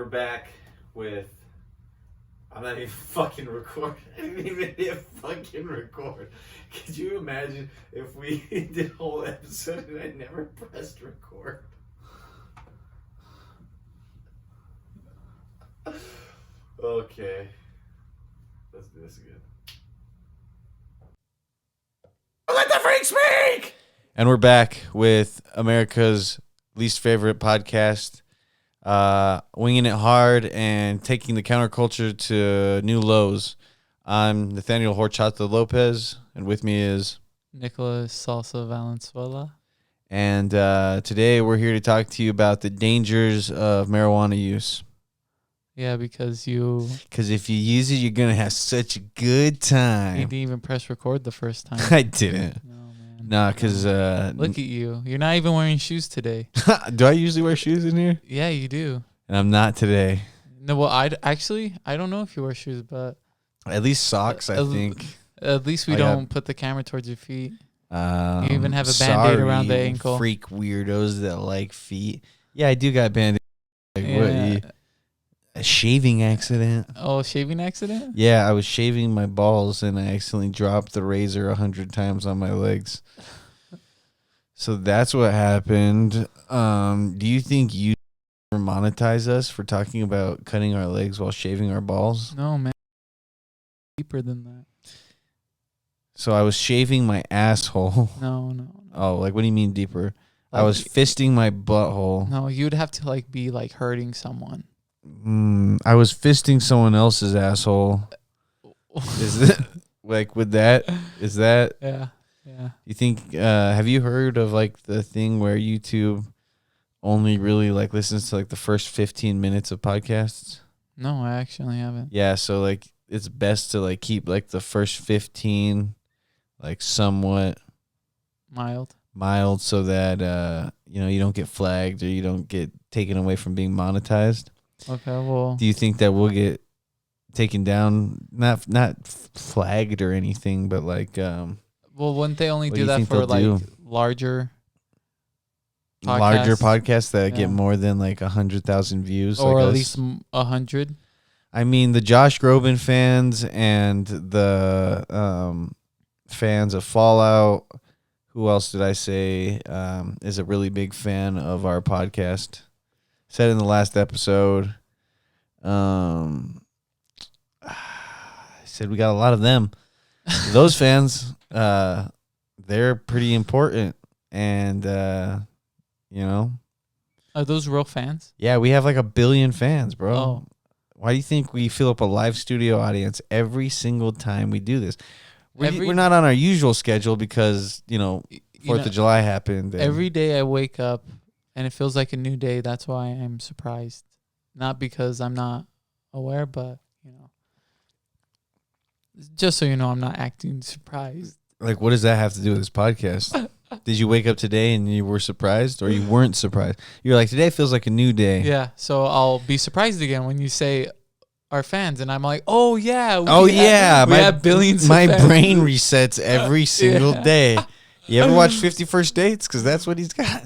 we're back with. I'm not even fucking recording. I didn't even hit fucking record. Could you imagine if we did a whole episode and I never pressed record? Okay. Let's do this again. Let the freak speak! And we're back with America's least favorite podcast. Winging it hard and taking the counterculture to new lows. I'm Nathaniel Horchata Lopez, and with me is Nicholas Salsa Valenzuela. And today we're here to talk to you about the dangers of marijuana use. Yeah, because if you use it, you're gonna have such a good time. You didn't even press record the first time. I didn't. No, man. Nah, because look at you. You're not even wearing shoes today. Do I usually wear shoes in here? Yeah, you do. And I'm not today. No, well, I don't know if you wear shoes, but at least socks. I think. At least we don't put the camera towards your feet. You even have a Band-Aid around the ankle. Freak weirdos that like feet. Yeah, I do got Band-Aid. Like, yeah. A shaving accident. Oh, shaving accident? Yeah, I was shaving my balls and I accidentally dropped the razor 100 times on my legs. So that's what happened. Do you think you monetize us for talking about cutting our legs while shaving our balls? No, man. Deeper than that. So I was shaving my asshole. No. Oh, like what do you mean deeper? Like, I was fisting my butthole. No, you'd have to be hurting someone. I was fisting someone else's asshole. Is it with that? Is that? Yeah. You think? Have you heard of the thing where YouTube only really listens to the first 15 minutes of podcasts? No, I actually haven't. Yeah, so it's best to keep the first 15 somewhat mild so that you don't get flagged or you don't get taken away from being monetized. Okay, well, do you think that we'll get taken down? Not flagged or anything, but well, wouldn't they only do that for larger podcasts that get more than 100,000 views, or at least 100? I mean, the Josh Groban fans and the fans of Fallout. Who else did I say is a really big fan of our podcast? Said in the last episode. I said we got a lot of them. Those fans, they're pretty important, and Are those real fans? Yeah, we have 1 billion fans, bro. Oh. Why do you think we fill up a live studio audience every single time we do this? We're not on our usual schedule because 4th of July happened. Every day I wake up and it feels like a new day. That's why I'm surprised. Not because I'm not aware, but, just so you know, I'm not acting surprised. What does that have to do with this podcast? Did you wake up today and you were surprised or you weren't surprised? You're today feels like a new day. Yeah, so I'll be surprised again when you say our fans, and I'm like, oh, yeah. We have billions My of fans. brain resets every single day. You ever watch 51st Dates? Because that's what he's got.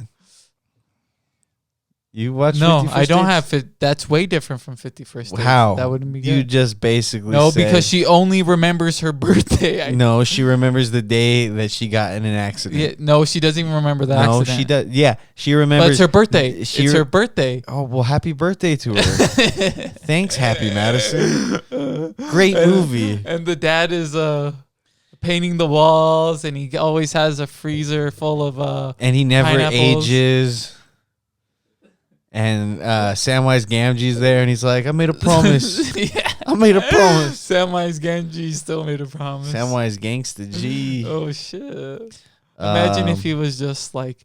You watch 51st No, I don't Dates? have that's way different from 51st Dates. How? That wouldn't be good. You just basically No, said, because she only remembers her birthday. No, she remembers the day that she got in an accident. Yeah, no, she doesn't even remember the accident. No, she does. Yeah, she remembers. But it's her birthday. It's her birthday. Oh, well, happy birthday to her. Thanks, Happy Madison. Great movie. And the dad is painting the walls, and he always has a freezer full of and he never pineapples. ages. And Samwise Gamgee's there, and he's like, I made a promise. Yeah. I made a promise. Samwise Gamgee still made a promise. Samwise Gangsta G. Oh, shit. Imagine if he was just had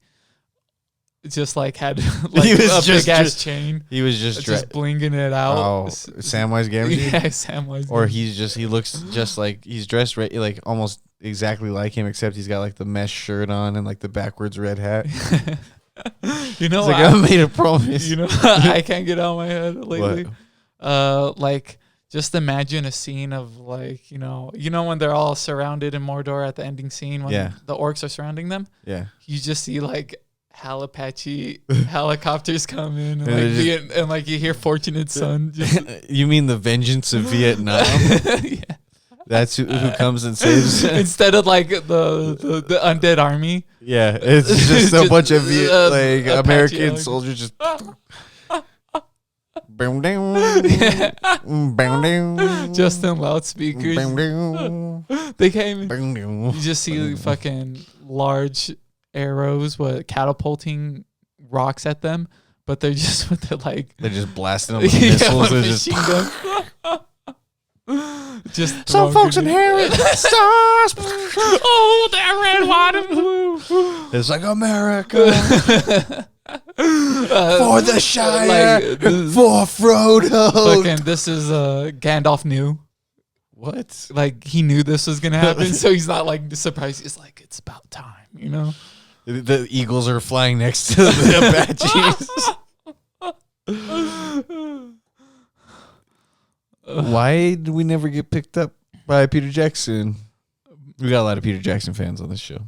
he was a just, big-ass chain. He was just blinging it out. Oh, Samwise Gamgee? Yeah, Samwise Or Gamgee. he looks just like, he's dressed almost exactly like him, except he's got the mesh shirt on and the backwards red hat. I made a promise. I can't get out of my head lately. Just imagine a scene of when they're all surrounded in Mordor at the ending scene when the orcs are surrounding them. Yeah. You just see Apache helicopters come in and like you hear Fortunate Son. You mean the Vengeance of Vietnam? Yeah. That's who comes and saves. Instead of like the undead army. Yeah, it's just a bunch of American Apache soldiers just. Just in loudspeakers. They came. You just see fucking large arrows, catapulting rocks at them, but they're just with the like. They're just blasting them with missiles. With machine gun. Just some folks inherit stars. Oh, they're red, white, and blue. It's like America. For the Shire, for Frodo. Fucking, this is Gandalf knew. What? Like he knew this was gonna happen, so he's not like surprised. It's like it's about time, you know. The eagles are flying next to the Apaches. Why did we never get picked up by Peter Jackson? We got a lot of Peter Jackson fans on this show.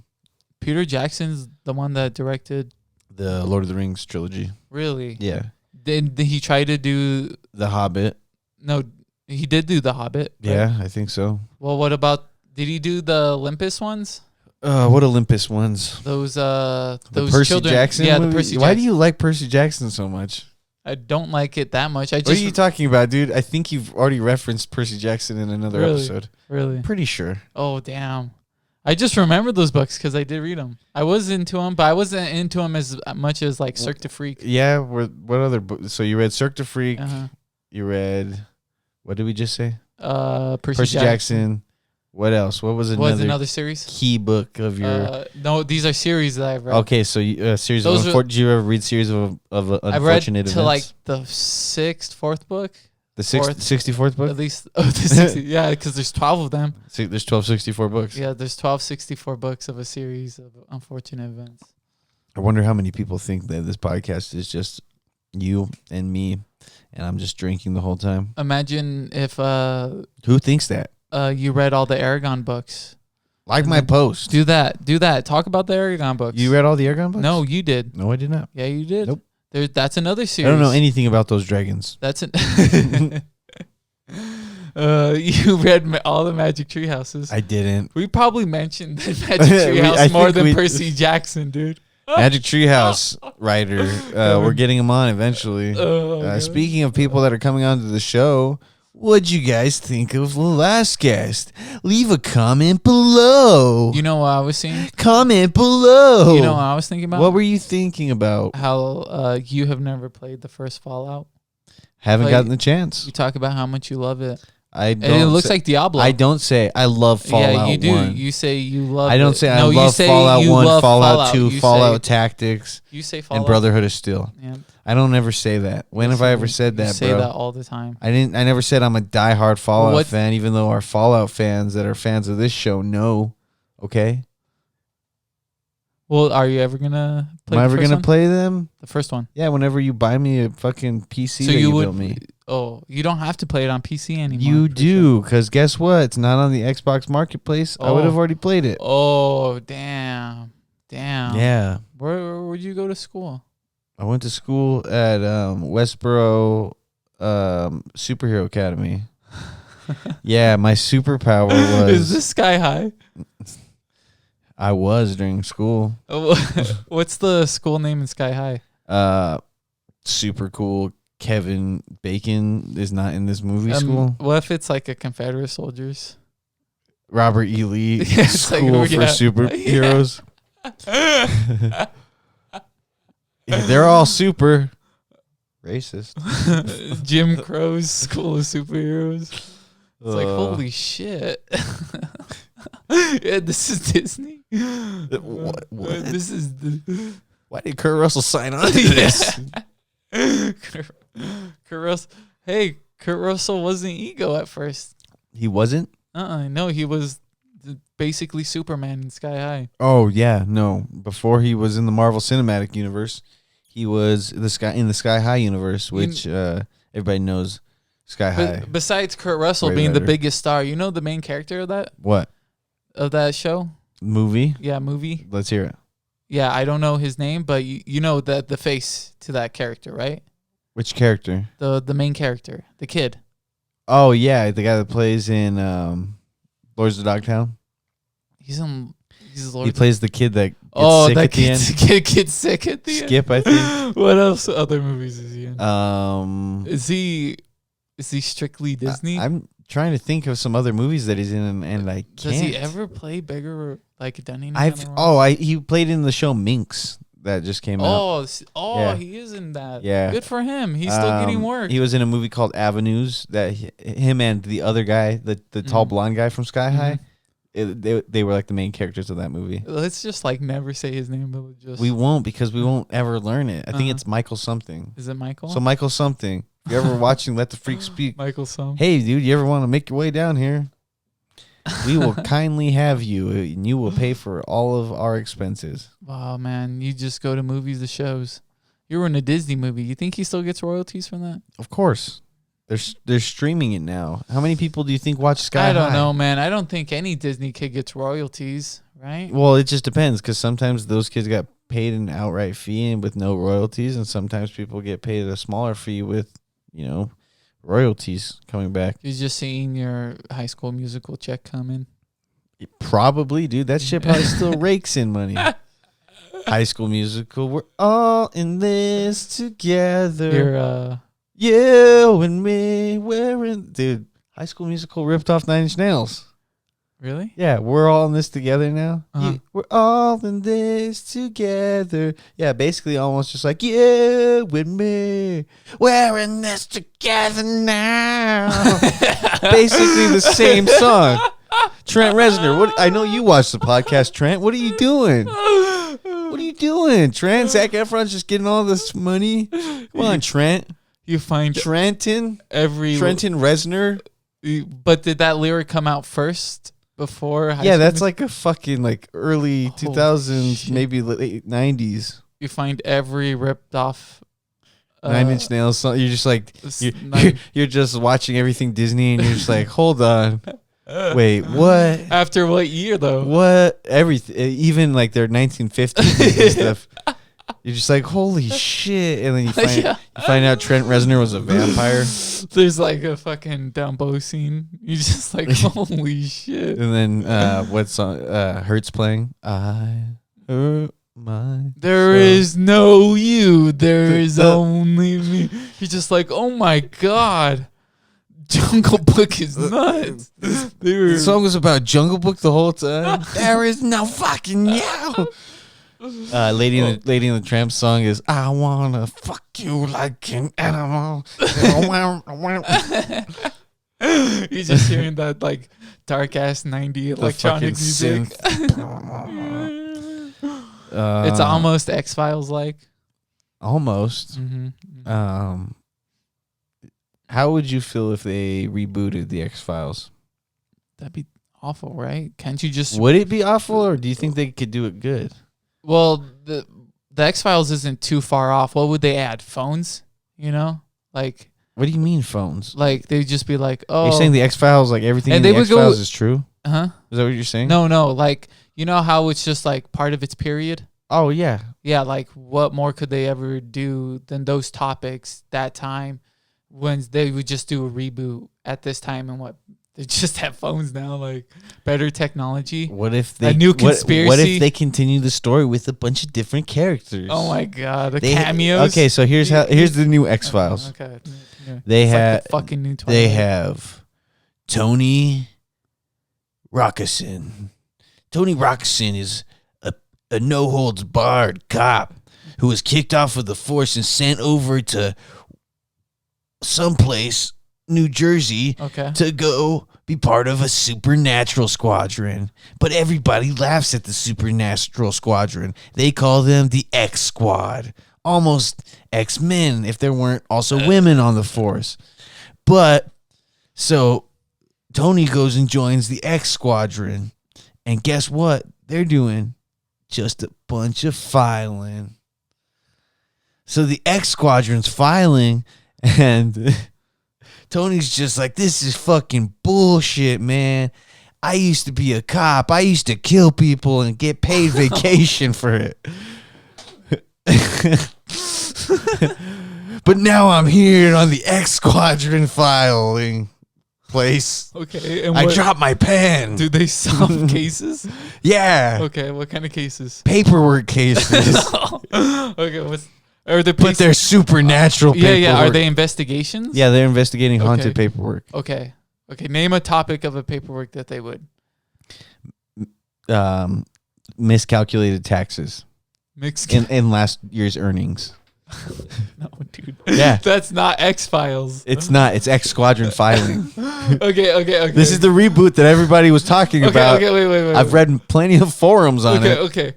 Peter Jackson's the one that directed the Lord of the Rings trilogy. Really? Yeah. Did he try to do The Hobbit? No, he did do The Hobbit. Right? Yeah, I think so. Well, what about? Did he do the Olympus ones? What Olympus ones? Those Percy children. Jackson. Yeah, movie? the Percy. Why do you like Percy Jackson so much? I don't like it that much. What are you talking about, dude? I think you've already referenced Percy Jackson in another episode. Really? Pretty sure. Oh, damn. I just remember those books because I did read them. I was into them, but I wasn't into them as much as like Cirque du Freak. Yeah. What other books? So you read Cirque du Freak. Uh-huh. You read, what did we just say? Percy Jackson. What else? What was another series? Key book of your? No, these are series that I've read. Okay, so series of did you ever read series of unfortunate events? I read to like the 4th book. The 64th book? At least, the 60, yeah, because there's 12 of them. See, there's 1264 books. Yeah, there's 1264 books of a series of unfortunate events. I wonder how many people think that this podcast is just you and me, and I'm just drinking the whole time. Imagine if who thinks that? You read all the Aragon books. Like my post. Do that. Talk about the Aragon books. You read all the Aragon books? No, you did. No, I did not. Yeah, you did. Nope. That's another series. I don't know anything about those dragons. That's you read all the Magic Tree Houses. I didn't. We probably mentioned the Magic Tree House more than Percy Jackson, dude. Magic Treehouse writer. We're getting him on eventually. Speaking of people that are coming onto the show, what'd you guys think of the last guest? Leave a comment below. You know what I was saying? Comment below. You know what I was thinking about? What were you thinking about? How you have never played the first Fallout. Haven't gotten the chance. You talk about how much you love it. I don't. And it looks like Diablo. I don't say I love Fallout 1. Yeah, you do. 1. You say you love I don't say I love Fallout 1, Fallout 2, Fallout Tactics. You say Fallout. And Brotherhood of Steel. Yeah. I don't ever say that. When have I ever said that, bro? You say that all the time. I never said I'm a diehard Fallout fan, even though our Fallout fans that are fans of this show know. Okay? Well, are you ever gonna play? Am I ever gonna play them? The first one. Yeah, whenever you buy me a fucking PC that you built me. Oh, you don't have to play it on PC anymore. You do, because guess what? It's not on the Xbox Marketplace. I would have already played it. Oh, damn. Yeah. Where would you go to school? I went to school at Westboro Superhero Academy. Yeah, my superpower was... Is this Sky High? I was during school. What's the school name in Sky High? Super cool. Kevin Bacon is not in this movie school. What if it's like a Confederate soldiers? Robert E. Lee School for Superheroes. Yeah. They're all super racist. Jim Crow's School of Superheroes. It's like, holy shit. Yeah, this is Disney. What? This is Why did Kurt Russell sign on to this? Kurt Russell. Hey, Kurt Russell wasn't Ego at first. He wasn't? No, he was basically Superman in Sky High. Oh yeah, no. Before he was in the Marvel Cinematic Universe, he was in the Sky High universe, which everybody knows. Sky High. Besides Kurt Russell being the biggest star, you know the main character of that? What? Of that show? Movie? Yeah, movie. Let's hear it. Yeah, I don't know his name, but you know the face to that character, right? Which character? The main character, the kid. Oh yeah, the guy that plays in Lords of Dogtown. He's He plays the kid that gets sick that at the end. kid gets sick at the Skip, I think. end. What else? Other movies is he in? Is he strictly Disney? I'm trying to think of some other movies that he's in, and I can't. Does he ever play bigger, like done anything? He played in the show Minx that just came out. Yeah. He is in that. Yeah, good for him. He's still getting work. He was in a movie called Avenues that him and the other guy, the tall blonde guy from Sky High, they were like the main characters of that movie. Let's just like never say his name, but we won't because we won't ever learn it. I think it's Michael something. Is it Michael? So Michael something. If you're ever watching Let the Freak Speak, Michael something. Hey, dude, you ever want to make your way down here? We will kindly have you, and you will pay for all of our expenses. Wow, man, you just go to movies, the shows. You were in a Disney movie. You think he still gets royalties from that? Of course. They're streaming it now. How many people do you think watch Sky High? I don't know, man. I don't think any Disney kid gets royalties, right? Well, it just depends because sometimes those kids got paid an outright fee and with no royalties, and sometimes people get paid a smaller fee with, royalties coming back. You're just seeing your High School Musical check coming. Probably, dude. That shit probably still rakes in money. High School Musical, we're all in this together. You and me, dude. High School Musical ripped off 9 Inch Nails. Really? Yeah, we're all in this together now. Uh-huh. We're all in this together. Yeah, basically almost just like, you with me. We're in this together now. Basically the same song. Trent Reznor, I know you watch the podcast, Trent. What are you doing? What are you doing, Trent? Zac Efron's just getting all this money. Come on, Trent. You find Trenton Reznor. But did that lyric come out first? Before High yeah, School that's Musical? like a fucking early 2000s, maybe late 90s. You find every ripped off 9 Inch Nails song. You're just like you're just watching everything Disney, and you're just like, hold on, wait, what? After what year though? What everything? Even like their 1950s and stuff. You're just like, holy shit, and then you find out Trent Reznor was a vampire. There's like a fucking Dumbo scene. You're just like, holy shit. And then what song? Hurt's playing. I hurt my. There is no you. There is only me. You're just like, oh my god. Jungle Book is nuts. The song was about Jungle Book the whole time. There is no fucking you. Lady in the Tramp song is I wanna fuck you like an animal. You're just hearing that like dark ass 90 electronic music. It's almost X-Files like. Almost. Mm-hmm. How would you feel if they rebooted the X-Files? That'd be awful, right? Can't you just? Would it be awful, or do you think they could do it good? Well, the X-Files isn't too far off. What would they add? Phones? Like. What do you mean phones? Like they'd just be like, oh. You're saying the X-Files, like everything in the X-Files is true? Huh? Is that what you're saying? No. Like, you know how it's just like part of its period? Oh, yeah. Yeah, like what more could they ever do than those topics that time when they would just do a reboot at this time and what? They just have phones now, like better technology. What if they a new conspiracy? What if they continue the story with a bunch of different characters? Oh my god, cameos. Okay, so here's the new X-Files. Okay. Yeah. They have like the fucking new Twilight. They have Tony Rockison. Tony Rockison is a no holds barred cop who was kicked off of the force and sent over to someplace, New Jersey, to go be part of a supernatural squadron. But everybody laughs at the supernatural squadron. They call them the X Squad. Almost X-Men if there weren't also women on the force. But so Tony goes and joins the X Squadron. And guess what? They're doing just a bunch of filing. So the X Squadron's filing, and Tony's just like, this is fucking bullshit, man. I used to be a cop. I used to kill people and get paid vacation for it. But now I'm here on the X-Squadron filing place. Okay. And I dropped my pen. Do they solve cases? Yeah. Okay. What kind of cases? Paperwork cases. Okay. Are they But they're supernatural paperwork. Yeah. Are they investigations? Yeah, they're investigating haunted paperwork. Okay. Name a topic of a paperwork that they would. Miscalculated taxes in last year's earnings. No, dude. Yeah. That's not X-Files. It's not. It's X-Squadron filing. Okay. This is the reboot that everybody was talking about. Okay, wait. I've read plenty of forums on it. Okay.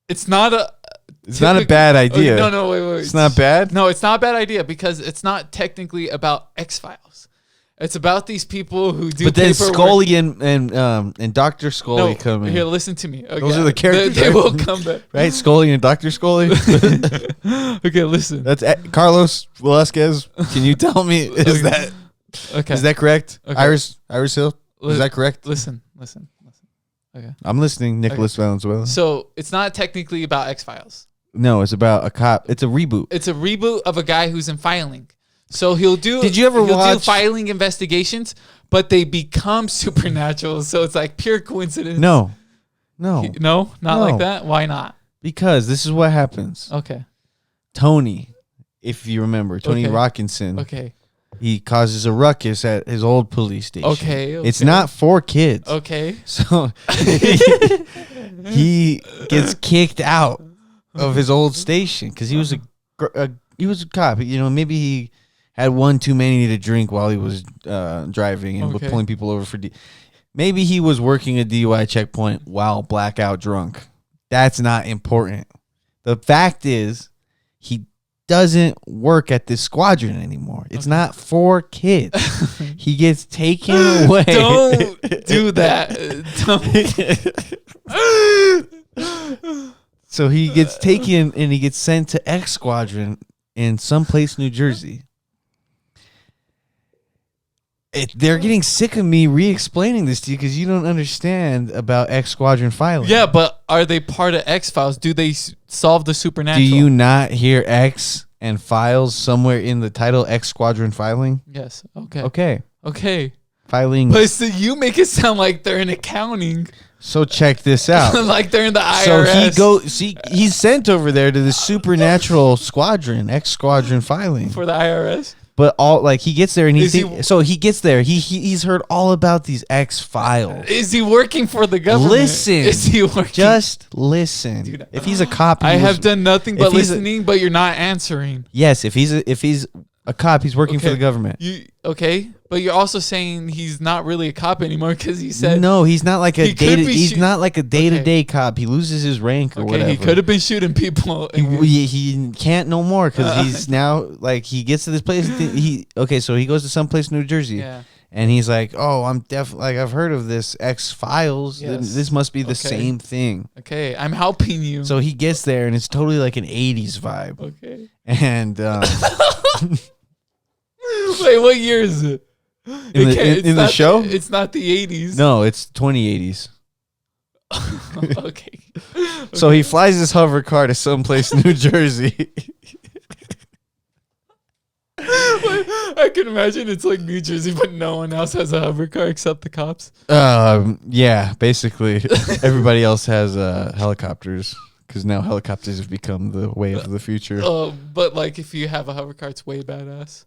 It's not a bad idea. No, wait. It's not bad? No, it's not a bad idea because it's not technically about X-Files. It's about these people who do. But then paperwork. Scully and Dr. Scully come in. Here, listen to me. Okay. Those are the characters. They will come back. Right? Scully and Dr. Scully? Okay, listen. That's Carlos Velasquez. Can you tell me, is that correct? Okay. Iris Hill? Is that correct? Listen. Okay. I'm listening, Nicholas Valenzuela. So it's not technically about X-Files. No, it's about a cop. It's a reboot. It's a reboot of a guy who's in filing. So he'll do. Did you ever watch do filing investigations, but they become supernatural. So it's like pure coincidence. No, not like that. Why not? Because this is what happens. Okay. Tony, if you remember, Tony Rockinson. Okay. He causes a ruckus at his old police station. Okay. It's not for kids. Okay. So he gets kicked out of his old station because he was a cop. You know, maybe he had one too many to drink while he was driving and pulling people over for maybe he was working a DUI checkpoint while blackout drunk. That's not important. The fact is, he doesn't work at this squadron anymore. It's not for kids. He gets taken away. Don't do that. So he gets taken and he gets sent to X-Squadron in someplace New Jersey. They're getting sick of me re-explaining this to you because you don't understand about X-Squadron filing. Yeah, but are they part of X-Files? Do they solve the supernatural? Do you not hear X and files somewhere in the title X-Squadron filing? Yes. Okay. Filing. But so you make it sound like they're in accounting. So check this out. Like they're in the IRS. So he's sent over there to the supernatural squadron, X-Squadron filing. For the IRS? But he gets there and he gets there. He's heard all about these X-Files. Is he working for the government? Listen. Is he working? Just listen. Dude, if he's a cop, I have done nothing but listening, but you're not answering. Yes, if he's a cop, he's working for the government. But you're also saying he's not really a cop anymore because he said no. He's not like he's not like a day-to-day cop. He loses his rank or whatever. He could have been shooting people. He can't no more because he's now he gets to this place. So he goes to some place in New Jersey. Yeah. And he's like, oh, I'm definitely I've heard of this X-Files. Yes. This must be the same thing. Okay, I'm helping you. So he gets there and it's totally like an 80s vibe. Okay. And wait, what year is it? In the show? It's not the 80s. No, it's 2080s. Okay. So he flies his hover car to someplace in New Jersey. I can imagine it's like New Jersey, but no one else has a hover car except the cops. Yeah, basically. Everybody else has helicopters because now helicopters have become the way of the future. But if you have a hover car, it's way badass.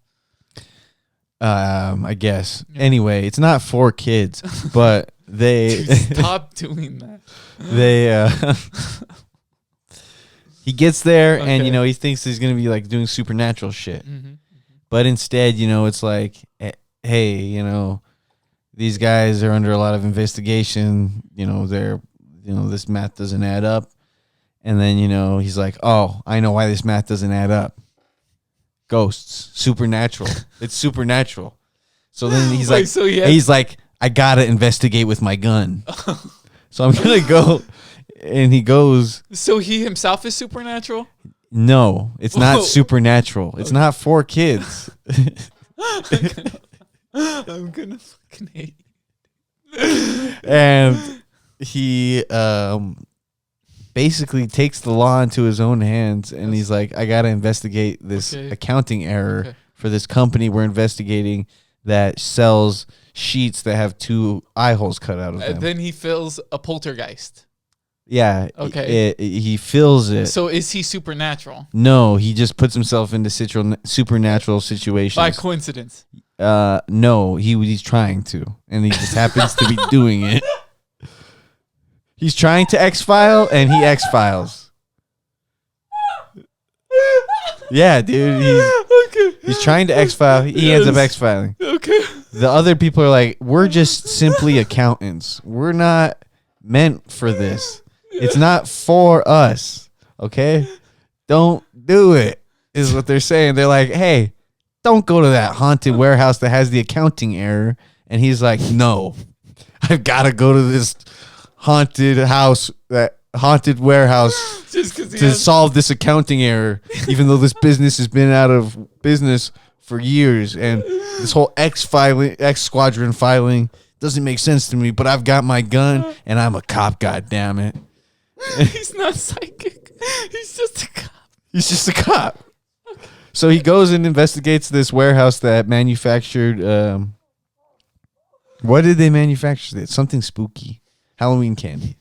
I guess. Yeah. Anyway, it's not for kids, but they Dude, stop doing that. He gets there and he thinks he's gonna be doing supernatural shit, but instead, it's like, hey, these guys are under a lot of investigation. This math doesn't add up, and then he's like, oh, I know why this math doesn't add up. Ghosts, supernatural. It's supernatural. So then he's like, I gotta investigate with my gun. So I'm gonna go, and he goes. So he himself is supernatural? No, it's not supernatural. It's not for kids. I'm gonna fucking hate you. And he basically takes the law into his own hands, and he's like, I gotta investigate this accounting error for this company we're investigating that sells sheets that have 2 eye holes cut out of them. Then he feels a poltergeist. Yeah. Okay. He feels it. So is he supernatural? No, he just puts himself into supernatural situations. By coincidence? No, he's trying to, and he just happens to be doing it. He's trying to X-File, and he X-Files. Yeah, dude. He's trying to X-File. He ends up X-Filing. Okay. The other people are like, we're just simply accountants. We're not meant for this. It's not for us. Okay? Don't do it, is what they're saying. They're like, hey, don't go to that haunted warehouse that has the accounting error. And he's like, no, I've got to go to this haunted warehouse to solve this accounting error, even though this business has been out of business for years, and this whole X-Squadron filing doesn't make sense to me, but I've got my gun and I'm a cop, goddammit. He's not psychic. He's just a cop. He's just a cop. So he goes and investigates this warehouse that manufactured what did they manufacture? Something spooky. Halloween candy.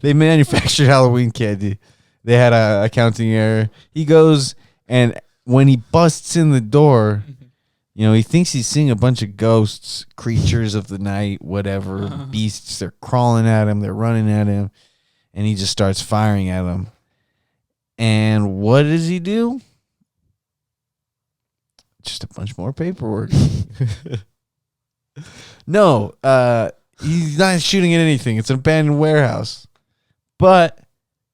They manufactured Halloween candy. They had a accounting error. He goes, and when he busts in the door, you know, he thinks he's seeing a bunch of ghosts, creatures of the night, whatever, beasts. They're crawling at him. They're running at him. And he just starts firing at them. And what does he do? Just a bunch more paperwork. No, he's not shooting at anything. It's an abandoned warehouse. But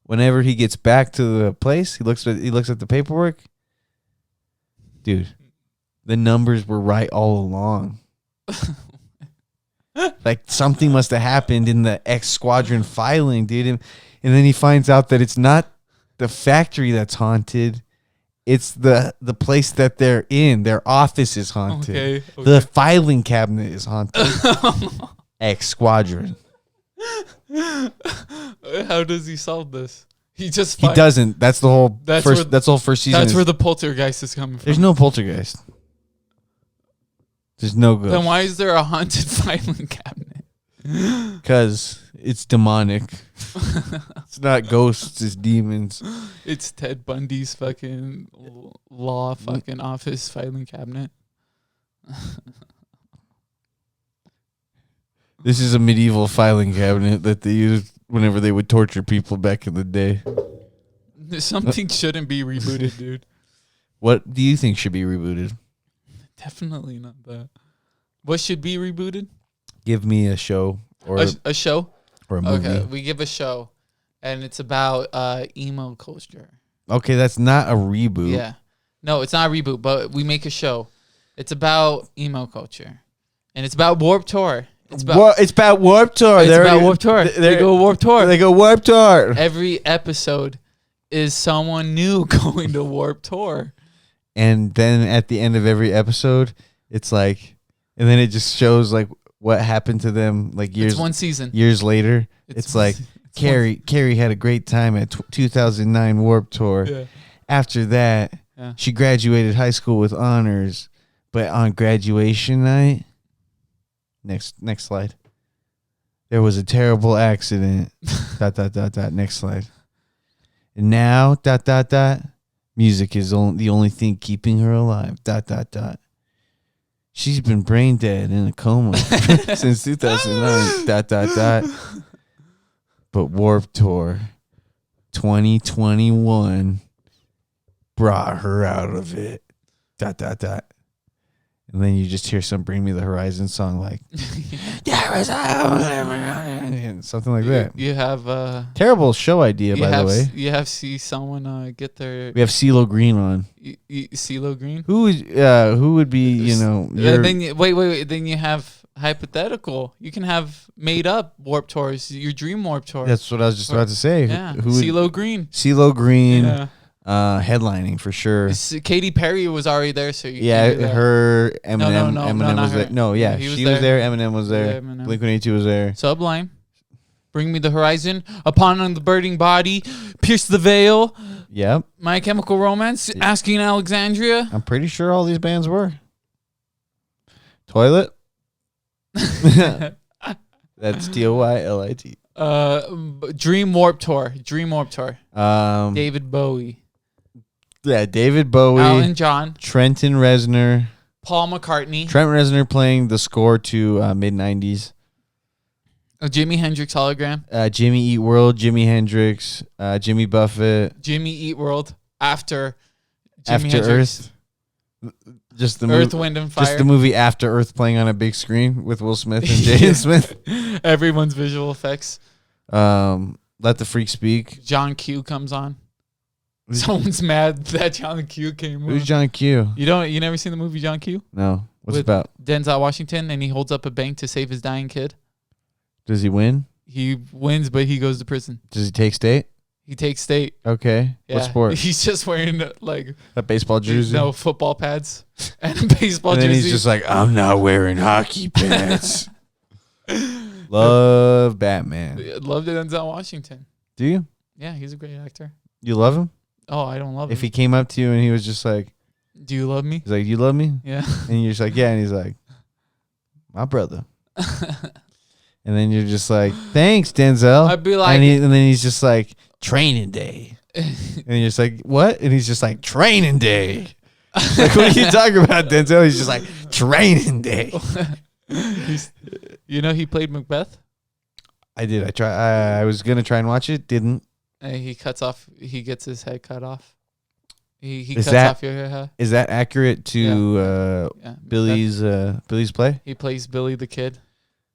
whenever he gets back to the place, he looks at the paperwork. Dude, the numbers were right all along. Like something must have happened in the X-Squadron filing, dude. And then he finds out that it's not the factory that's haunted. It's the place that they're in. Their office is haunted. Okay. The filing cabinet is haunted. X-Squadron. How does he solve this? He doesn't. That's the whole first season. That's where the poltergeist is coming from. There's no poltergeist. There's no ghost. Then why is there a haunted filing cabinet? Because it's demonic. It's not ghosts, it's demons. It's Ted Bundy's fucking law fucking office filing cabinet. This is a medieval filing cabinet that they used whenever they would torture people back in the day. Something shouldn't be rebooted, dude. What do you think should be rebooted? Definitely not that. What should be rebooted? Give me a show or a show or a movie. Okay, we give a show, and it's about emo culture. Okay, that's not a reboot. Yeah, no, it's not a reboot, but we make a show. It's about emo culture, and it's about Warped Tour. It's about Warped Tour. It's about Warped Tour. They go Warped Tour. They go Warped Tour. Every episode is someone new going to Warped Tour. And then at the end of every episode, it's like, and then it just shows like what happened to them like years. It's one season. Years later, it's like Carrie had a great time at 2009 Warped Tour. Yeah. After that, she graduated high school with honors, but on graduation night, next slide, there was a terrible accident. ... Next slide. And now ... Music is the only thing keeping her alive. ... She's been brain dead in a coma since 2009. ... But Warped Tour 2021 brought her out of it. ... And then you just hear some Bring Me the Horizon song like something like that. You have terrible show idea, by the way. You have see someone get their. We have CeeLo Green on. CeeLo Green. Who would be then wait. Then you have hypothetical. You can have made up Warped Tours. Your dream Warped Tour. That's what I was just about to say. Yeah. CeeLo Green. CeeLo Green. Yeah. Headlining for sure. Katy Perry was already there, so her Eminem. No, Eminem not was there. her. No, yeah, He was she was there. there. Eminem was there. Blink-182 was there. Sublime. Bring Me the Horizon. Upon the Burning Body. Pierce the Veil. Yep. My Chemical Romance. Asking Alexandria. I'm pretty sure all these bands were. Toilet. That's Toylit. Dream Warp Tour. David Bowie. Yeah, David Bowie. Alan John. Trenton Reznor. Paul McCartney. Trent Reznor playing the score to mid-90s. Jimi Hendrix hologram. Jimmy Eat World, Jimi Hendrix, Jimmy Buffett. Jimmy Eat World after Earth. Just the Earth, Wind, and Fire. Just the movie After Earth playing on a big screen with Will Smith and Jaden Smith. Everyone's visual effects. Let the Freak Speak. John Q comes on. Someone's mad that John Q came on. Who's John Q? You never seen the movie John Q? No. What's it With about? Denzel Washington, and he holds up a bank to save his dying kid. Does he win? He wins, but he goes to prison. Does he take state? He takes state. Okay. Yeah. What sport? He's just wearing like a baseball jersey. No, football pads and a baseball and jersey. And then he's just like, I'm not wearing hockey pads. Love Batman. Love Denzel Washington. Do you? Yeah, he's a great actor. You love him? Oh, I don't love him. If he came up to you and he was just like, do you love me? He's like, you love me? Yeah. And you're just like, yeah. And he's like, my brother. And then you're just like, thanks, Denzel. I'd be like, and then he's just like, training day. And you're just like, what? And he's just like, training day. Like, what are you talking about, Denzel? He's just like, training day. He played Macbeth? I did. I was going to try and watch it. Didn't. He gets his head cut off. He cuts off your hair. Is that accurate to Billy's play? He plays Billy the Kid.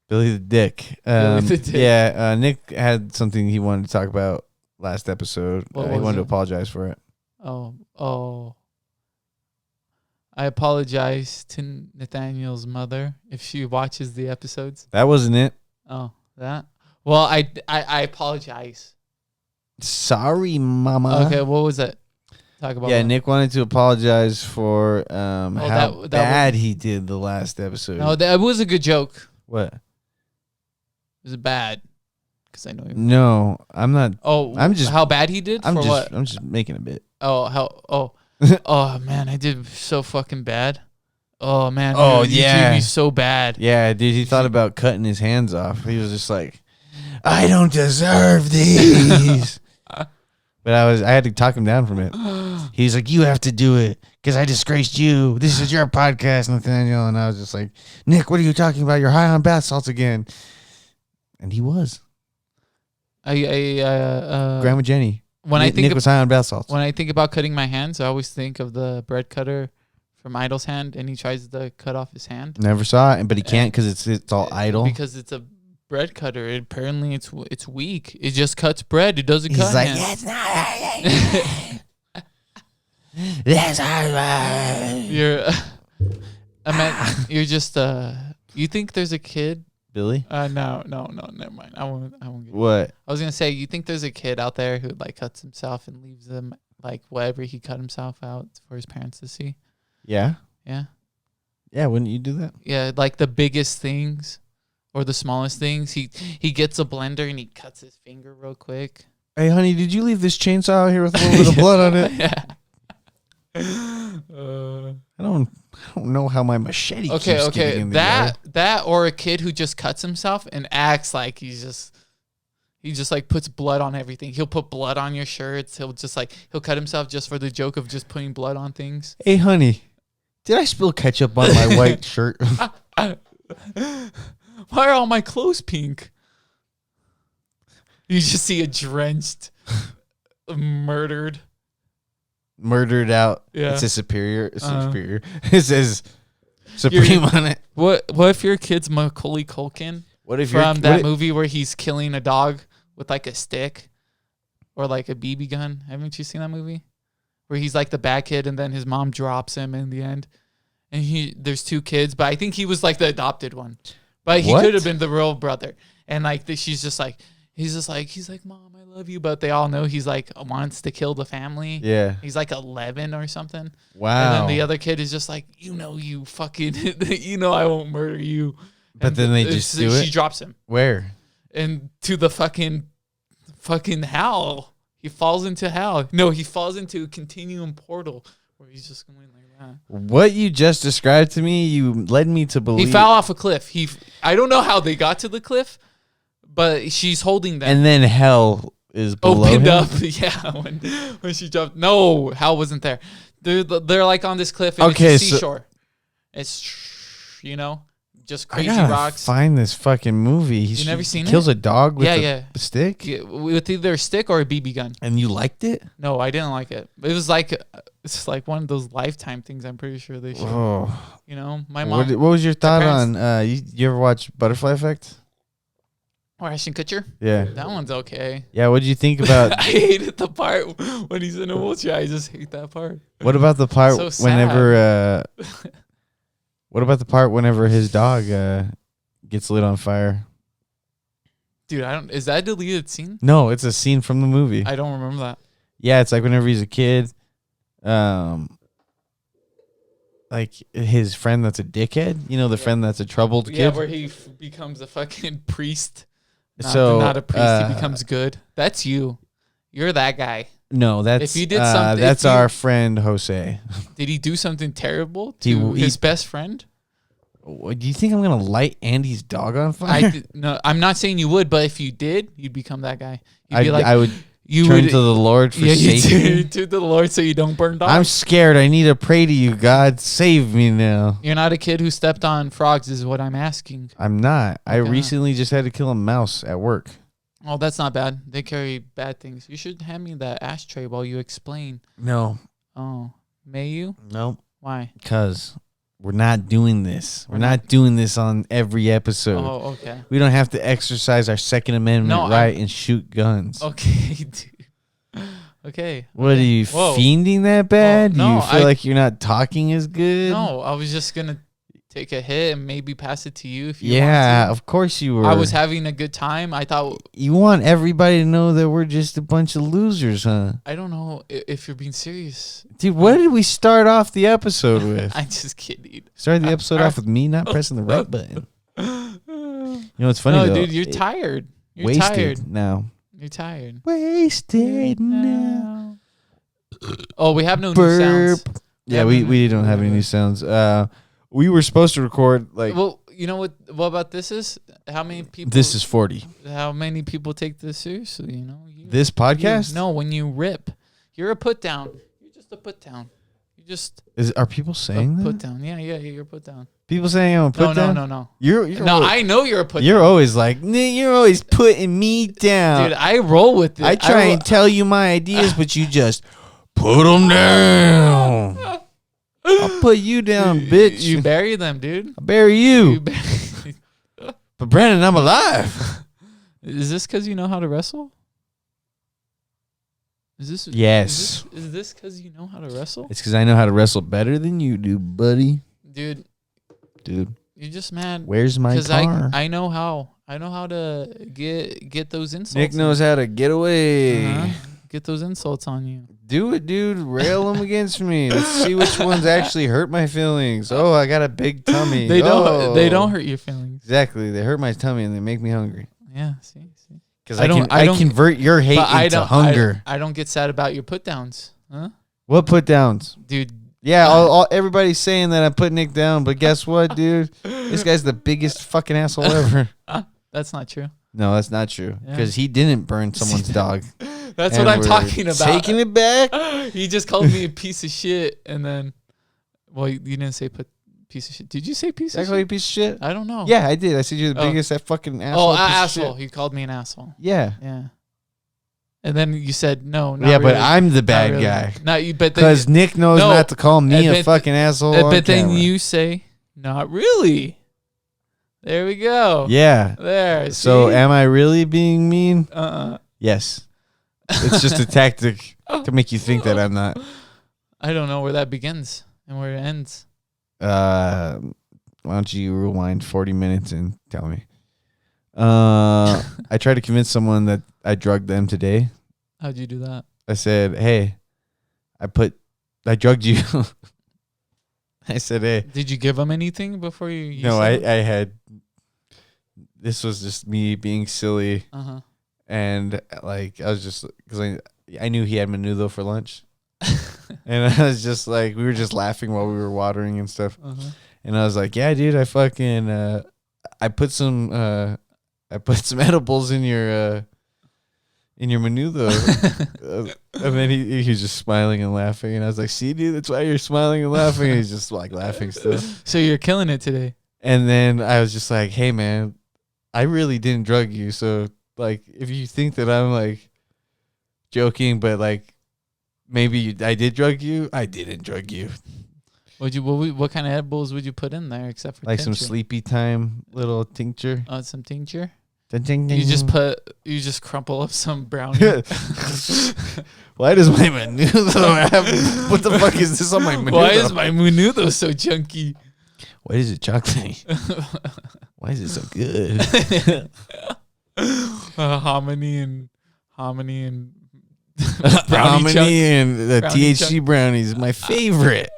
Billy the Dick. Billy the Dick. Yeah, Nick had something he wanted to talk about last episode. He wanted to apologize for it. Oh. I apologize to Nathaniel's mother if she watches the episodes. That wasn't it. Oh, that? Well, I apologize. Sorry, mama. Okay, what was it? Talk about. Yeah, Nick wanted to apologize for how that bad he did the last episode. No, that was a good joke. What? It was bad. Because I know you. No, I'm not. Oh, I'm just how bad he did. I'm what? I'm just making a bit. Oh man, I did so fucking bad. Oh man. Oh you yeah. did me so bad. Yeah, dude. He thought about cutting his hands off. He was just like, I don't deserve these. But I had to talk him down from it. He's like, you have to do it because I disgraced you. This is your podcast, Nathaniel. And I was just like, Nick, what are you talking about? You're high on bath salts again. And he was. Grandma Jenny. Nick was high on bath salts. When I think about cutting my hands, I always think of the bread cutter from Idol's hand, and he tries to cut off his hand. Never saw it, but he can't because it's all Idol. Because it's a bread cutter. Apparently, it's weak. It just cuts bread. It doesn't cut. He's like, hands. that's not. That's not. You're just you think there's a kid? Billy? No, never mind. I won't get What? I was gonna say, you think there's a kid out there who like cuts himself and leaves them like whatever he cut himself out for his parents to see? Yeah. Yeah. Yeah, wouldn't you do that? Yeah, like the biggest things or the smallest things. He gets a blender and he cuts his finger real quick. Hey honey, did you leave this chainsaw out here with a little bit of blood on it? Yeah. I don't know how my machete keeps getting in the that or a kid who just cuts himself and acts like he just like puts blood on everything. He'll put blood on your shirts. He'll cut himself just for the joke of just putting blood on things. Hey honey, did I spill ketchup on my white shirt? Why are all my clothes pink? You just see a drenched, murdered out. Yeah. It says superior. It says supreme on it. What if your kid's Macaulay Culkin? What if from that movie where he's killing a dog with like a stick or like a BB gun? Haven't you seen that movie? Where he's like the bad kid and then his mom drops him in the end. And there's two kids, but I think he was like the adopted one. But he could have been the real brother. And like she's just like, He's like, Mom, I love you. But they all know he's like wants to kill the family. Yeah. He's like 11 or something. Wow. And then the other kid is just like, you fucking, I won't murder you. But and then they just do it? She drops him. Where? And to the fucking hell. He falls into hell. No, he falls into a continuum portal where he's just going like that. What you just described to me, you led me to believe. He fell off a cliff. I don't know how they got to the cliff, but she's holding them. And then hell is below Opened him? up. Yeah, when she jumped. No, hell wasn't there. They're like on this cliff and it's a seashore. It's, just crazy I gotta rocks. Find this fucking movie. You never seen kills it? a dog with a stick? Yeah, with either a stick or a BB gun. And you liked it? No, I didn't like it. It was like it's like one of those Lifetime things. I'm pretty sure they should. Oh. My mom. What was your thought on? You ever watch Butterfly Effect? Or Ashton Kutcher? Yeah. That one's okay. Yeah. What did you think about? I hated the part when he's in a wheelchair. I just hate that part. What about the part So sad. whenever? What about the part whenever his dog gets lit on fire? Dude, is that a deleted scene? No, it's a scene from the movie. I don't remember that. Yeah, it's like whenever he's a kid, like his friend that's a dickhead. The friend that's a troubled kid. Yeah, where he becomes a fucking priest. Not a priest, he becomes good. That's you. You're that guy. No, that's if you did something. That's our friend Jose. Did he do something terrible to his best friend? Do you think I'm gonna light Andy's dog on fire? No, I'm not saying you would, but if you did, you'd become that guy. You'd be I would turn to the Lord for safety. You turn to the Lord so you don't burn dogs. I'm scared. I need to pray to you, God. Save me now. You're not a kid who stepped on frogs, is what I'm asking. I'm not. I recently just had to kill a mouse at work. Oh, that's not bad. They carry bad things. You should hand me that ashtray while you explain. No. Oh, may you? No. Why? Because we're not doing this. We're not doing this on every episode. Oh, okay. We don't have to exercise our Second Amendment right and shoot guns. Okay, dude. Okay. What are you, fiending that bad? Do you feel like you're not talking as good? No, I was just going to take a hit and maybe pass it to you if you want to. Yeah, of course you were. I was having a good time. I thought... You want everybody to know that we're just a bunch of losers, huh? I don't know if you're being serious. Dude, what did we start off the episode with? I'm just kidding. Started the episode off with me not pressing the right button. You know what's funny, though? Dude, you're tired. You're wasted tired. now. You're tired. Wasted now. Oh, we have no new sounds. Yeah, we don't have any new sounds. We were supposed to record Well, you know what about this is? How many people? This is 40. How many people take this seriously? This podcast? No, when you rip, you're a put down. You're just a put down. You just are people saying that? Put down. Yeah, you're a put down. People saying I'm a put down? No. You're no, I know you're a put down. You're always like, you're always putting me down. Dude, I roll with it. I try and tell you my ideas, but you just put them down. I'll put you down, bitch. You bury them, dude. I'll bury you. But Brandon, I'm alive. Is this because you know how to wrestle? Is this? Yes. Is this because you know how to wrestle? It's because I know how to wrestle better than you do, buddy. Dude. You're just mad. Where's my car? I know how. I know how to get those insults. Nick knows how to get away. Get those insults on you. Do it, dude. Rail them against me. Let's see which ones actually hurt my feelings. Oh, I got a big tummy. They don't hurt your feelings. Exactly. They hurt my tummy and they make me hungry. Yeah. See. Because I convert your hate into hunger. I don't get sad about your put downs. Huh? What put downs, dude? Yeah, everybody's saying that I put Nick down, but guess what, dude? This guy's the biggest fucking asshole ever. That's not true. No, that's not true. Because he didn't burn someone's dog. That's what I'm talking about. Taking it back. He just called me a piece of shit, and then, well, you didn't say piece of shit. Did you say piece of shit? Did I call you a piece of shit? I don't know. Yeah, I did. I said you're the biggest fucking asshole. Oh, asshole. He called me an asshole. Yeah. Yeah. And then you said no. Not yeah, really. but I'm the bad guy. Not you, but because Nick knows not to call me a fucking asshole. But then you say, not really. There we go. Yeah. There. So am I really being mean? Yes. It's just a tactic to make you think that I'm not. I don't know where that begins and where it ends. Why don't you rewind 40 minutes and tell me? I tried to convince someone that I drugged them today. How'd you do that? I said, "Hey, I drugged you." I said, "Hey." Did you give them anything before you No, said I had. This was just me being silly, and like I was just because I knew he had menudo for lunch, and I was just like we were just laughing while we were watering and stuff, and I was like, "Yeah, dude, I fucking I put some edibles in your menudo," and then he was just smiling and laughing, and I was like, "See, dude, that's why you're smiling and laughing." And he's just like laughing still. So you're killing it today. And then I was just like, "Hey, man, I really didn't drug you, so like if you think that I'm like joking, but like maybe I did drug you, I didn't drug you." What kind of edibles would you put in there except for like tincture? some sleepy time little tincture? Some tincture. You just crumple up some brownie. Why does my menudo have? What the fuck is this on my menudo? Why is my menudo so chunky? Why is it chocolate? Why is it so good? Hominy and brownie Hominy and the brownie THC chunk. brownies, my favorite.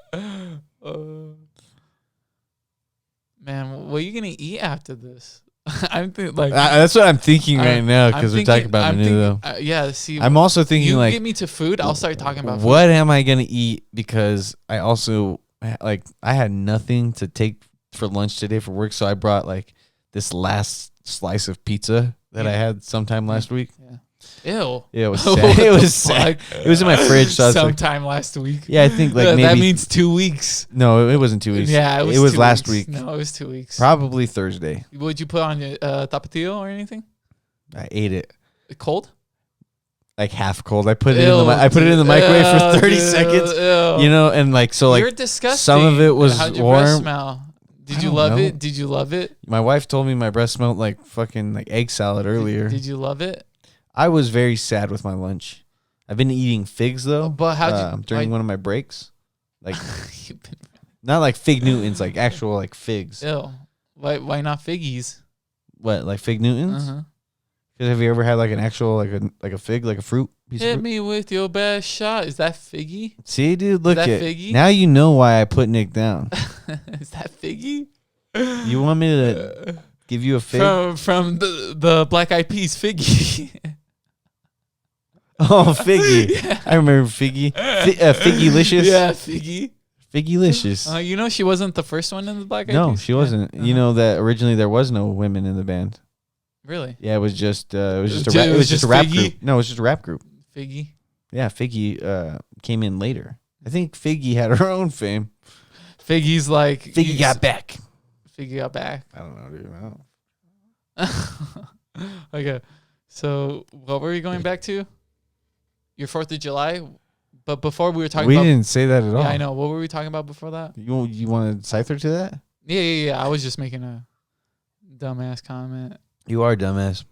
Man, what are you gonna eat after this? I'm thinking like That's what I'm thinking right now because we're talking about menudo. Yeah, see, I'm also thinking you like, get me to food, I'll start talking about what food. am I gonna eat? Because I also like I had nothing to take for lunch today for work, so I brought like this last slice of pizza that I had sometime last week. Yeah. Ew. Yeah, it was sad. It was sad. It was in my fridge. So I was sometime last week. Yeah, I think like maybe that means 2 weeks. No, it wasn't 2 weeks. Yeah, it was last 2 weeks. week. No, it was 2 weeks. Probably Thursday. Would you put on your tapatio or anything? I ate it cold, like half cold. I put it in the microwave for 30 seconds. Ew. You know, and like so like you're disgusting. some of it was How'd your warm. breath smell? Did you love it? Did you love it? My wife told me my breath smelled like fucking like egg salad earlier. Did you love it? I was very sad with my lunch. I've been eating figs though. But how'd you during one of my breaks? Like not like fig Newtons, like actual like figs. Ew. Why not figgies? What, like fig Newtons? Because have you ever had like an actual like a fig, like a fruit piece of Hit fruit? me with your best shot. Is that figgy? See, dude, look that at figgy? now you know why I put Nick down. Is that figgy? You want me to give you a fig? From the Black Eyed Peas, figgy. Oh, Figgy. Yeah. I remember Figgy. Figgylicious. Yeah, Figgy. Figgylicious. You know she wasn't the first one in the Black Eyed Peas? No, she wasn't. You know that originally there was no women in the band. Really? Yeah, it was just a rap group. No, it was just a rap group. Figgy. Yeah, Figgy came in later. I think Figgy had her own fame. Figgy's like Figgy got back. Figgy got back. I don't know, dude. I don't. Okay. So what were we going back to? Your 4th of July? But before we were talking about... We didn't say that at all. Yeah, I know. What were we talking about before that? You want to cipher to that? Yeah. I was just making a dumbass comment. You are a dumbass.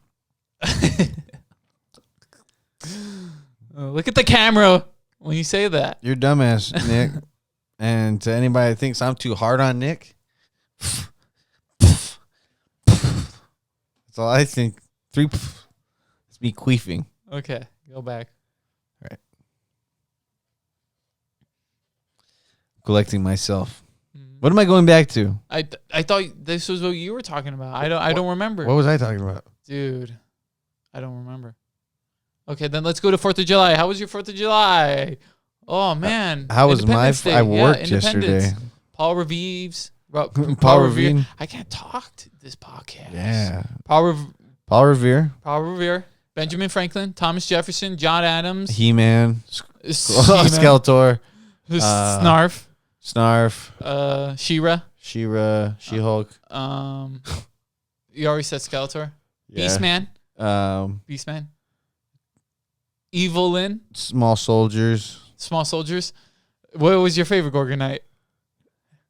Look at the camera when you say that. You're dumbass, Nick. And to anybody that thinks I'm too hard on Nick, that's all I think. 3. It's me queefing. Okay, go back. All right. Collecting myself. What am I going back to? I thought this was what you were talking about. I don't remember. What was I talking about? Dude, I don't remember. Okay, then let's go to 4th of July. How was your 4th of July? Oh, man. How was my... Independence Day. I worked Independence. yesterday. Paul Reeves. Paul Revere. I can't talk to this podcast. Yeah. Paul Revere. Paul Revere. Benjamin Franklin. Thomas Jefferson. John Adams. He-Man. Skeletor. Snarf. She-Ra. She-Hulk. You already said Skeletor. Yeah. Beastman. Beastman. Evelyn. Small Soldiers. What was your favorite Gorgonite?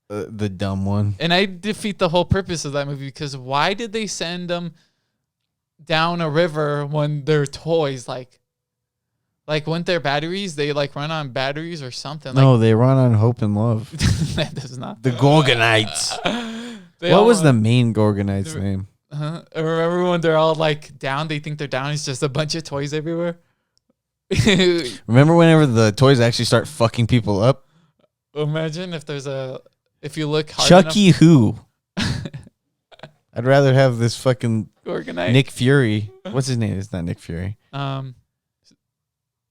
The dumb one. And I defeat the whole purpose of that movie because why did they send them down a river when they're toys? Like weren't there batteries? They like run on batteries or something. No, they run on hope and love. That does not. The Gorgonites. What was the main Gorgonite's name? Remember when they're all like down? They think they're down. It's just a bunch of toys everywhere. Remember whenever the toys actually start fucking people up? Imagine if you look hard Chucky who? I'd rather have this fucking Organite. Nick Fury. What's his name? It's not Nick Fury.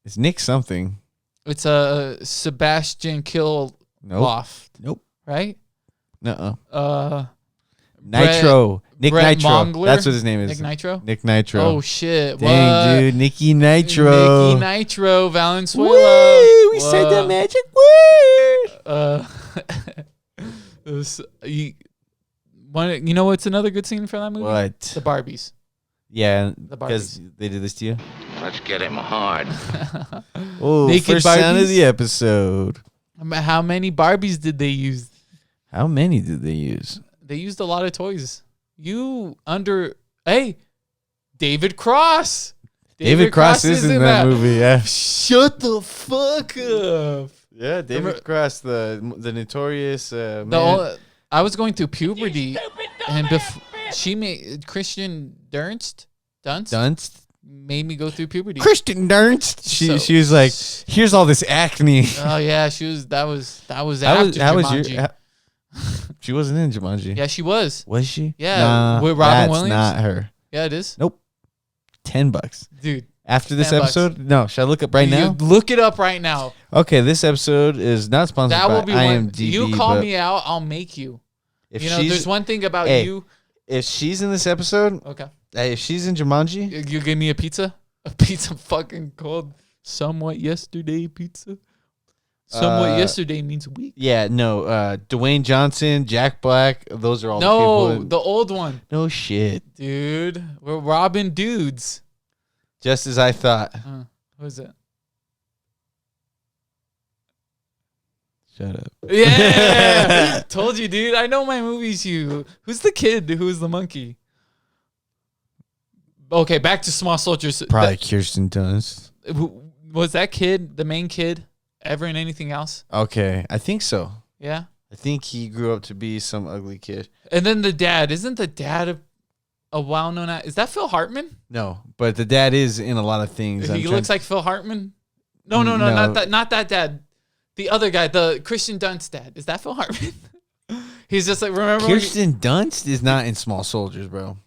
It's Nick something. It's a Sebastian Kill Loft. Nope. Right? Nitro. Nick Brett Nitro. Mongler? That's what his name is. Nick Nitro? Nick Nitro. Oh, shit. Dang, What? dude. Nicky Nitro. Nicky Nitro, Valenzuela. Woo, we said the magic word. You know what's another good scene for that movie? What? The Barbies. Yeah, The because Barbies. they did this to you. Let's get him hard. Oh, Naked first sound of Barbies? the episode. How many Barbies did they use? How many did they use? They used a lot of toys. Hey, David Cross. David Cross is in that movie, yeah. Shut the fuck up. Yeah, David Cross, the notorious man. I was going through puberty, and she made Christian Dunst made me go through puberty. Kristen Dunst. She was like, here's all this acne. Oh yeah, that was after Jumanji. She wasn't in Jumanji. Yeah, she was. Was she? Yeah, nah, with Robin that's Williams. not her. Yeah, it is. Nope. $10, dude. After this $10. episode, no. Should I look up right now? Look it up right now. Okay, this episode is not sponsored That will by be IMDb. You call me out, I'll make you. There's one thing about you. If she's in this episode, Okay. Hey, if she's in Jumanji, You give me a pizza? A pizza fucking called Somewhat Yesterday Pizza? Somewhat Yesterday means week. yeah, no. Dwayne Johnson, Jack Black, those are all the people. The old one. No shit. Dude, we're robbing dudes. Just as I thought. Who is it? Shut up. Yeah! Told you, dude. I know my movies, Who's the kid who's the monkey? Okay, back to Small Soldiers. Probably Kirsten Dunst. Was that kid the main kid ever in anything else? Okay, I think so. Yeah? I think he grew up to be some ugly kid. And then the dad. Isn't the dad a well-known actor? Is that Phil Hartman? No, but the dad is in a lot of things. He looks like Phil Hartman? No, not that dad. The other guy, the Christian Dunst dad. Is that Phil Hartman? He's just like, remember Kirsten Dunst is not in Small Soldiers, bro.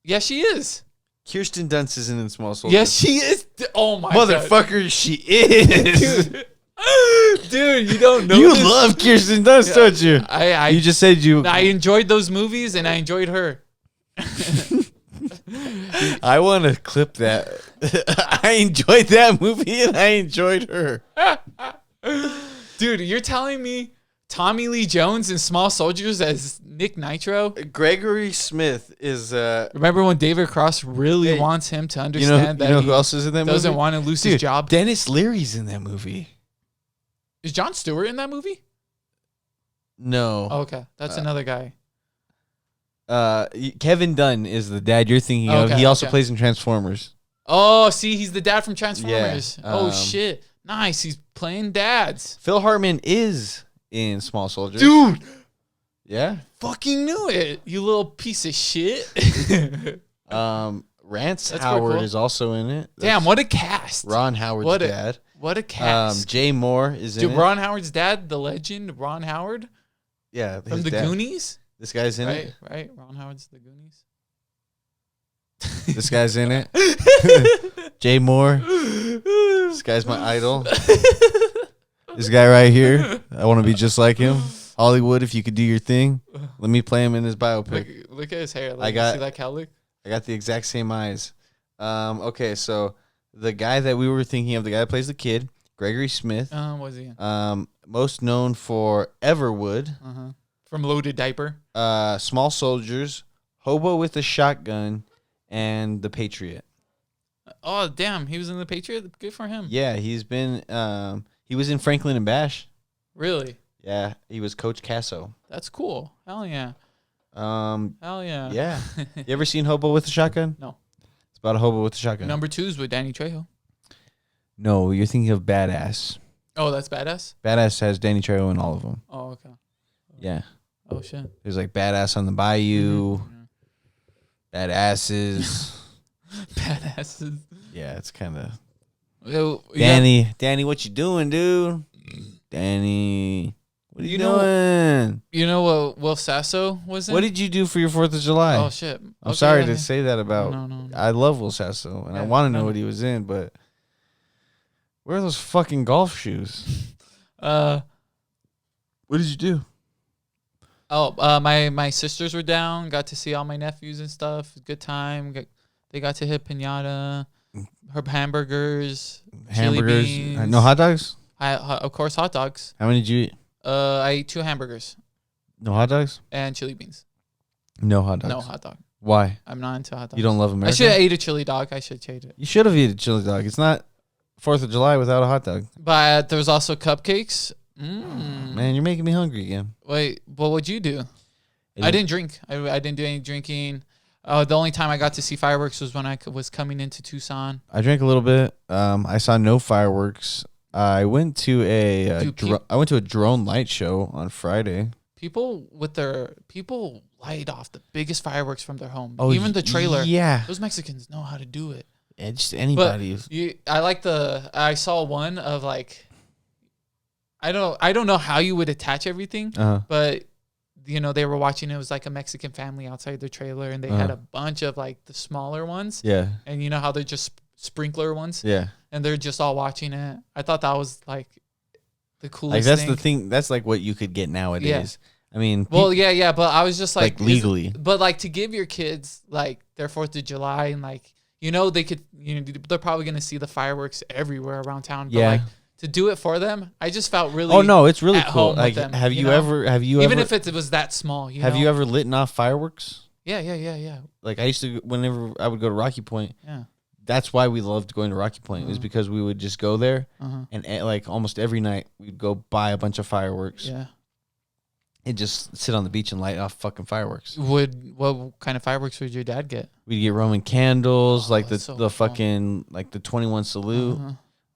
Yeah, she is. Kirsten Dunst isn't in Small Soldiers. Yes, she is. Oh my god. Motherfucker, she is. Dude, you don't know You this? love Kirsten Dunst, don't you? You just said you. I enjoyed those movies and I enjoyed her. I want to clip that. I enjoyed that movie and I enjoyed her. Dude, you're telling me Tommy Lee Jones in Small Soldiers as Nick Nitro? Gregory Smith is. Remember when David Cross really wants him to understand that who else is in that movie? doesn't want to lose his job? Dennis Leary's in that movie. Is Jon Stewart in that movie? No. Oh, okay, that's another guy. Kevin Dunn is the dad you're thinking of. He also plays in Transformers. Oh, see, he's the dad from Transformers. Yeah, oh shit, nice. He's playing dads. Phil Hartman is in Small Soldiers. Dude, yeah, fucking knew it. You little piece of shit. Rance Howard is also in it. Damn, what a cast. Ron Howard's dad. What a cast. Jay Moore is in it. Ron Howard's dad, the legend, Ron Howard? Yeah. From the Goonies? This guy's in it. Right. Ron Howard's the Goonies. This guy's in it. Jay Moore. This guy's my idol. This guy right here. I want to be just like him. Hollywood, if you could do your thing, let me play him in his biopic. Look at his hair. I got, see that Cowlick? I got the exact same eyes. Okay, so the guy that we were thinking of, the guy that plays the kid, Gregory Smith. Was he? Most known for Everwood. From Loaded Diaper. Small Soldiers, Hobo with a Shotgun, and The Patriot. Oh, damn. He was in The Patriot? Good for him. Yeah, he's been, he was in Franklin and Bash. Really? Yeah, he was Coach Casso. That's cool. Hell yeah. Hell yeah. Yeah. You ever seen Hobo with a Shotgun? No. It's about a hobo with a shotgun. Number 2's with Danny Trejo. No, you're thinking of Badass. Oh, that's Badass? Badass has Danny Trejo in all of them. Oh, okay. Yeah. Oh, shit. There's like Badass on the Bayou. Badasses. Badasses. Yeah, it's kind of. Yeah. Danny, what you doing, dude? Danny, what are you know- doing? You know what Will Sasso was in? What did you do for your 4th of July? Oh shit! I'm sorry to say that about. No. I love Will Sasso, and I want to know what he was in, but where are those fucking golf shoes? What did you do? My sisters were down. Got to see all my nephews and stuff. Good time. They got to hit piñata. Her hamburgers. Hamburgers. Chili beans. No hot dogs. Of course, hot dogs. How many did you eat? I ate 2 hamburgers No hot dogs. and chili beans. No hot dogs. No hot dog. Why? I'm not into hot dogs. You don't love America? I should have ate a chili dog. I should have ate it. You should have eaten a chili dog. It's not 4th of July without a hot dog. But there's also cupcakes. Man, you're making me hungry again. Wait, what would you do? I didn't drink. I didn't do any drinking. The only time I got to see fireworks was when I was coming into Tucson. I drank a little bit. I saw no fireworks. I went to a drone light show on Friday. People light off the biggest fireworks from their home. Even the trailer. Yeah. Those Mexicans know how to do it. Yeah, just anybody. I saw one of like, I don't know how you would attach everything, but they were watching. It was like a Mexican family outside their trailer, and they had a bunch of like the smaller ones. Yeah. And you know how they're just sprinkler ones. Yeah. And they're just all watching it. I thought that was like the coolest. Like that's thing. the thing. That's like what you could get nowadays. Yeah. I mean. Well, yeah. But I was just like legally. But like to give your kids like their 4th of July and like they could they're probably gonna see the fireworks everywhere around town. But like to do it for them, I just felt really. Oh no, it's really cool. Home like, with them, have you ever? Even if it was that small, you ever lit off fireworks? Yeah. Like I used to, whenever I would go to Rocky Point. Yeah. That's why we loved going to Rocky Point. It was because we would just go there, and like almost every night we'd go buy a bunch of fireworks. Yeah. And just sit on the beach and light off fucking fireworks. What kind of fireworks would your dad get? We'd get Roman candles, like the so fucking like the 21 salute,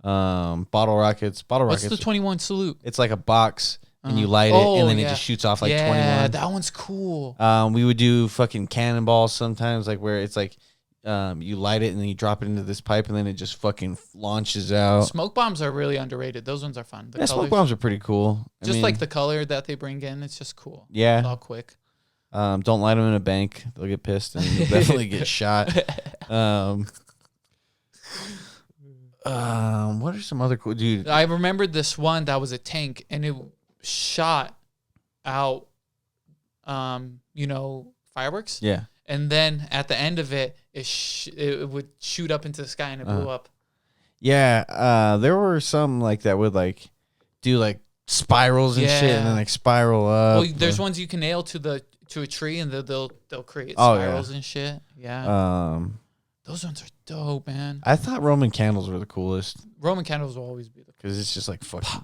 bottle rockets. What's the 21 salute? It's like a box and you light it and then it just shoots off like 21. Yeah, that one's cool. We would do fucking cannonballs sometimes, like where it's like you light it and then you drop it into this pipe and then it just fucking launches out. Smoke bombs are really underrated. Those ones are fun. Smoke bombs are pretty cool. I mean, like the color that they bring in, it's just cool. Yeah. It's all quick. Don't light them in a bank. They'll get pissed and you'll definitely get shot. What are some other cool dude? I remembered this one that was a tank and it shot out fireworks. Yeah. And then at the end of it, it would shoot up into the sky and it blew up. Yeah, there were some like that would like do like spirals and shit, and then like spiral up. Well, there's ones you can nail to a tree, and they'll create spirals and shit. Yeah. Those ones are dope, man. I thought Roman candles were the coolest. Roman candles will always be the coolest because it's just like fucking.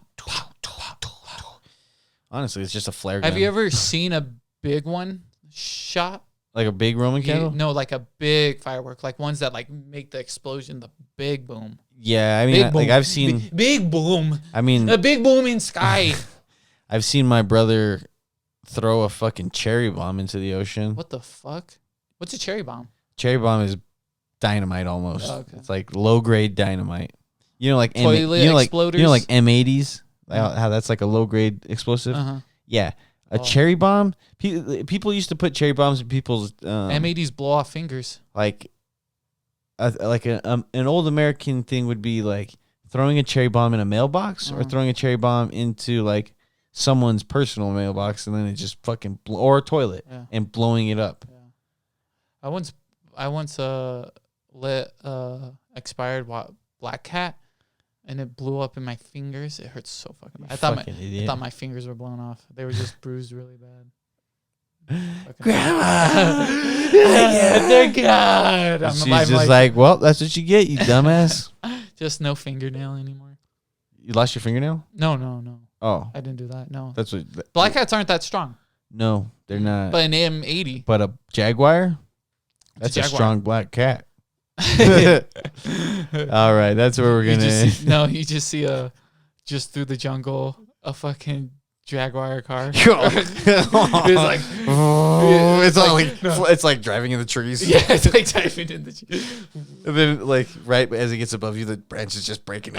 Honestly, it's just a flare gun. Have you ever seen a big one shot? Like a big Roman candle? No, like a big firework, like ones that like make the explosion, the big boom. Yeah, I mean, like I've seen big boom. I mean, a big boom in sky. I've seen my brother throw a fucking cherry bomb into the ocean. What the fuck? What's a cherry bomb? Cherry bomb is dynamite almost. Oh, okay. It's like low grade dynamite. You know, like toilet exploders. You know, like M80s. How that's like a low grade explosive. Yeah. A cherry bomb. People used to put cherry bombs in people's M80s blow off fingers. Like an old American thing would be like throwing a cherry bomb in a mailbox or throwing a cherry bomb into like someone's personal mailbox and then it just fucking or a toilet and blowing it up. Yeah. I once lit expired Black Cat and it blew up in my fingers. It hurts so fucking bad. I thought my fingers were blown off. They were just bruised really bad. Grandma, they're good. She's just like, well, that's what you get, you dumbass. Just no fingernail anymore. You lost your fingernail? No. Oh, I didn't do that. No, that's what. Black Cats aren't that strong. No, they're not. But an M80. But a Jaguar, that's a strong black cat. All right, that's where we're gonna. You just see just through the jungle a fucking Jaguar car. It's like it's like driving in the trees. Yeah, it's like diving in the. And then like right as it gets above you, the branch is just breaking.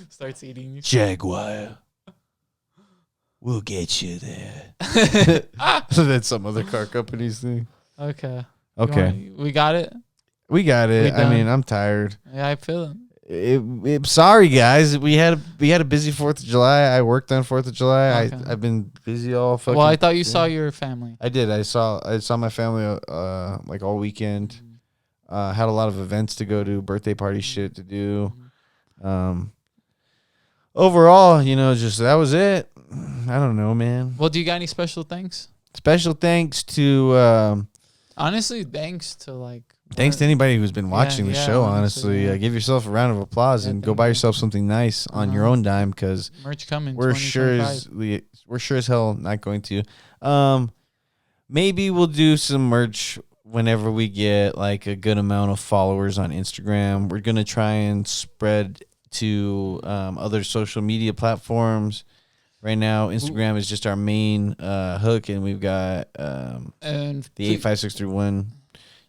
Starts eating you. Jaguar, we'll get you there. So that's some other car company's thing. Okay. Okay, We got it. we got it. We I done? mean, I'm tired. Yeah, I feel it. Sorry guys, we had a busy 4th of July. I worked on 4th of July. Okay. I've been busy all fucking. Well, I thought you saw your family. I did. I saw my family like all weekend. Had a lot of events to go to, birthday party shit to do. Overall, just that was it. I don't know, man. Well, do you got any special thanks? Special thanks to Honestly, thanks to anybody who's been watching the show. Honestly, yeah. Give yourself a round of applause and go buy yourself something nice on your own dime, because merch coming. we're sure as hell not going to. Maybe we'll do some merch whenever we get like a good amount of followers on Instagram. We're gonna try and spread to other social media platforms. Right now, Instagram is just our main hook, and we've got and the 85631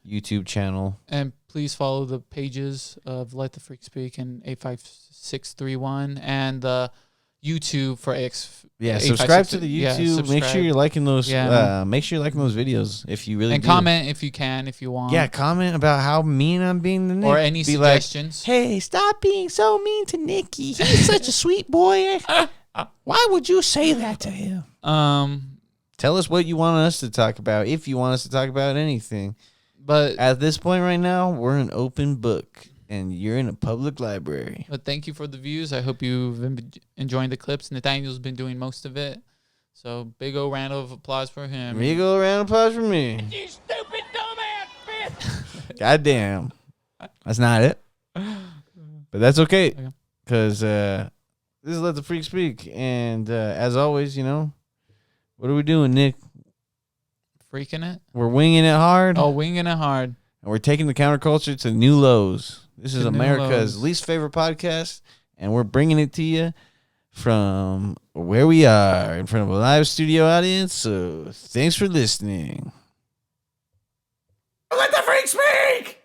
YouTube channel. And please follow the pages of Let the Freak Speak and 85631 and the YouTube for X. Yeah, subscribe to the YouTube. Yeah, make sure you're liking those. Yeah. Make sure you're liking those videos if you really and do. comment if you can, if you want. Yeah, comment about how mean I'm being to Nick. Or any suggestions. Like, hey, stop being so mean to Nicky. He's such a sweet boy. Why would you say that to him? Tell us what you want us to talk about, if you want us to talk about anything. But at this point right now, we're an open book, and you're in a public library. But thank you for the views. I hope you've been enjoying the clips. Nathaniel's been doing most of it. So big old round of applause for him. Big old round of applause for me. You stupid dumbass bitch! Goddamn. That's not it. But that's okay. Because this is Let the Freak Speak. And as always, what are we doing, Nick? Freaking it. We're winging it hard. Oh, winging it hard. And we're taking the counterculture to new lows. This is To new America's lows. least favorite podcast, and we're bringing it to you from where we are in front of a live studio audience. So thanks for listening. Let the Freak Speak!